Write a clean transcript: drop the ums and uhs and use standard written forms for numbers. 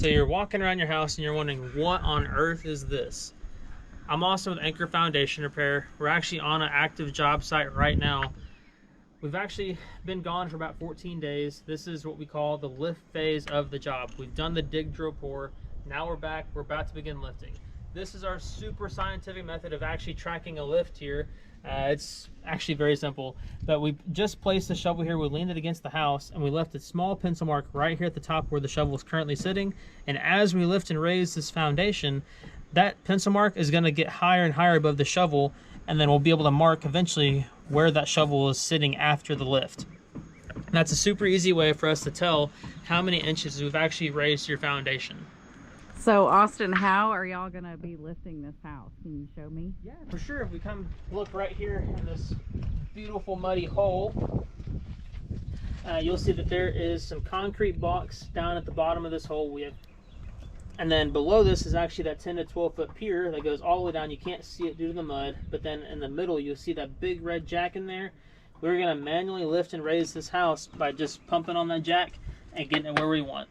So you're walking around your house and you're wondering, what on earth is this? I'm also with Anchor Foundation Repair. We're actually on an active job site right now. We've actually been gone for about 14 days. This is what we call the lift phase of the job. We've done the dig, drill, pour. Now we're back. We're about to begin lifting. This is our super scientific method of actually tracking a lift here. It's actually very simple, but we just placed the shovel here. We leaned it against the house and we left a small pencil mark right here at the top where the shovel is currently sitting. And as we lift and raise this foundation, that pencil mark is going to get higher and higher above the shovel, and then we'll be able to mark eventually where that shovel is sitting after the lift. And that's a super easy way for us to tell how many inches we've actually raised your foundation. So Austin, how are y'all gonna be lifting this house? Can you show me? Yeah, for sure. If we come look right here in this beautiful muddy hole, you'll see that there is some concrete blocks down at the bottom of this hole. And then below this is actually that 10 to 12 foot pier that goes all the way down. You can't see it due to the mud, but then in the middle you'll see that big red jack in there. We're gonna manually lift and raise this house by just pumping on that jack and getting it where we want.